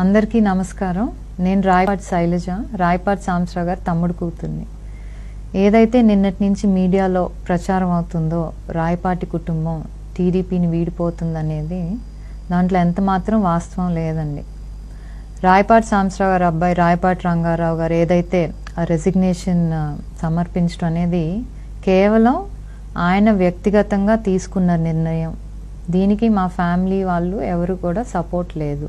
అందరికీ నమస్కారం. నేను రాయపాటి శైలజ, రాయపాటి సాంబశివరావు గారి తమ్ముడు కూతుర్ని. ఏదైతే నిన్నటి నుంచి మీడియాలో ప్రచారం అవుతుందో రాయపాటి కుటుంబం టీడీపీని వీడిపోతుందనేది దాంట్లో ఎంత మాత్రం వాస్తవం లేదండి. రాయపాటి సాంబశివరావు గారి అబ్బాయి రాయపాటి రంగారావు గారు ఏదైతే ఆ రెసిగ్నేషన్ సమర్పించడం అనేది కేవలం ఆయన వ్యక్తిగతంగా తీసుకున్న నిర్ణయం. దీనికి మా ఫ్యామిలీ వాళ్ళు ఎవరు కూడా సపోర్ట్ లేదు.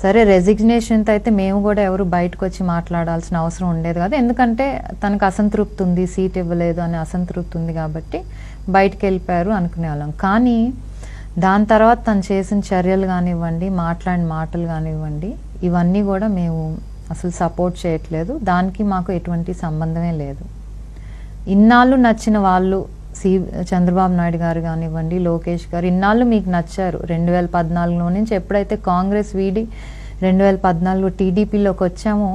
సరే, రెసిగ్నేషన్తో అయితే మేము కూడా ఎవరు బయటకు వచ్చి మాట్లాడాల్సిన అవసరం ఉండేది కాదు. ఎందుకంటే తనకు అసంతృప్తి ఉంది, సీట్ ఇవ్వలేదు అనే అసంతృప్తి ఉంది కాబట్టి బయటకు వెళ్ళిపోయారు అనుకునేవాళ్ళం. కానీ దాని తర్వాత తను చేసిన చర్యలు కానివ్వండి, మాట్లాడిన మాటలు కానివ్వండి, ఇవన్నీ కూడా మేము అసలు సపోర్ట్ చేయట్లేదు. దానికి మాకు ఎటువంటి సంబంధమే లేదు. ఇన్నాళ్ళు నచ్చిన వాళ్ళు చంద్రబాబు నాయుడు గారు కానివ్వండి, లోకేష్ గారు ఇన్నాళ్ళు మీకు నచ్చారు. 2014లో నుంచి ఎప్పుడైతే కాంగ్రెస్ వీడి 2014లో టీడీపీలోకి వచ్చామో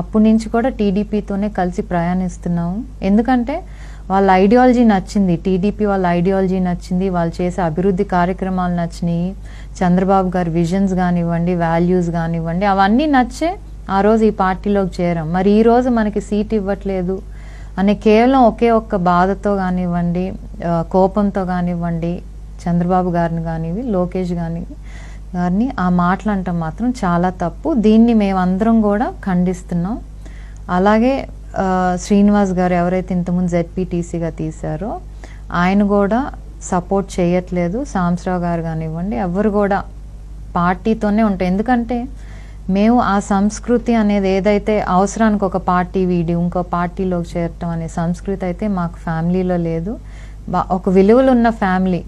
అప్పటి నుంచి కూడా టీడీపీతోనే కలిసి ప్రయాణిస్తున్నాము. ఎందుకంటే వాళ్ళ ఐడియాలజీ నచ్చింది, టీడీపీ వాళ్ళ ఐడియాలజీ నచ్చింది, వాళ్ళు చేసే అభివృద్ధి కార్యక్రమాలు నచ్చినాయి, చంద్రబాబు గారి విజన్స్ కానివ్వండి, వాల్యూస్ కానివ్వండి, అవన్నీ నచ్చే ఆ రోజు ఈ పార్టీలోకి చేరాం. మరి ఈరోజు మనకి సీట్ ఇవ్వట్లేదు అనే కేవలం ఒకే ఒక్క బాధతో కానివ్వండి, కోపంతో కానివ్వండి, చంద్రబాబు గారిని కానివ్వండి, లోకేష్ గారిని ఆ మాటలు అంటాం మాత్రం చాలా తప్పు. దీన్ని మేమందరం కూడా ఖండిస్తున్నాం. అలాగే శ్రీనివాస్ గారు ఎవరైతే ఇంతకుముందు జెడ్పీటీసీగా తీశారో ఆయన కూడా సపోర్ట్ చేయట్లేదు. సాంబశివరావు గారు కానివ్వండి, ఎవరు కూడా పార్టీతోనే ఉంటాయి. ఎందుకంటే మేము ఆ సంస్కృతి అనేది ఏదైతే అవసరానికి ఒక పార్టీ వీడి ఇంకో పార్టీలోకి చేరటం అనే సంస్కృతి అయితే మాకు ఫ్యామిలీలో లేదు. ఒక విలువలు ఉన్న ఫ్యామిలీ.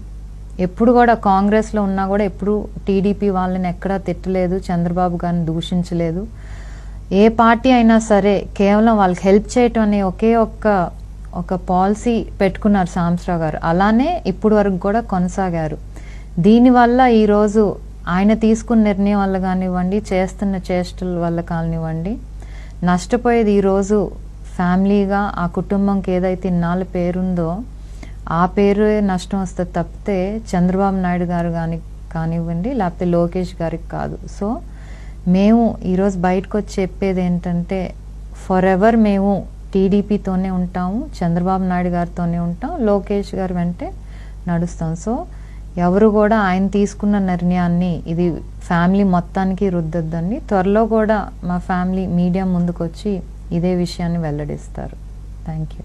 ఎప్పుడు కూడా కాంగ్రెస్లో ఉన్నా కూడా ఎప్పుడు టీడీపీ వాళ్ళని ఎక్కడా తిట్టలేదు, చంద్రబాబు గారిని దూషించలేదు. ఏ పార్టీ అయినా సరే కేవలం వాళ్ళకి హెల్ప్ చేయటం అనే ఒకే ఒక పాలసీ పెట్టుకున్నారు సాంబశివరావు గారు. అలానే ఇప్పుడు వరకు కూడా కొనసాగారు. దీనివల్ల ఈరోజు ఆయన తీసుకున్న నిర్ణయం వల్ల కానివ్వండి, చేస్తున్న చేష్టల వల్ల కానివ్వండి, నష్టపోయేది ఈరోజు ఫ్యామిలీగా ఆ కుటుంబంకి ఏదైతే ఇన్నాళ్ళ పేరుందో ఆ పేరు నష్టం వస్తే తప్పితే చంద్రబాబు నాయుడు గారు కానివ్వండి, లేకపోతే లోకేష్ గారికి కాదు. సో మేము ఈరోజు బయటకు వచ్చి చెప్పేది ఏంటంటే ఫర్ ఎవర్ మేము టీడీపీతోనే ఉంటాము, చంద్రబాబు నాయుడు గారితోనే ఉంటాం, లోకేష్ గారు వెంటే నడుస్తాం. సో ఎవరు కూడా ఆయన తీసుకున్న నిర్ణయాన్ని ఇది ఫ్యామిలీ మొత్తానికి రుద్దొద్దండి. త్వరలో కూడా మా ఫ్యామిలీ మీడియా ముందుకు వచ్చి ఇదే విషయాన్ని వెల్లడిస్తారు. Thank you.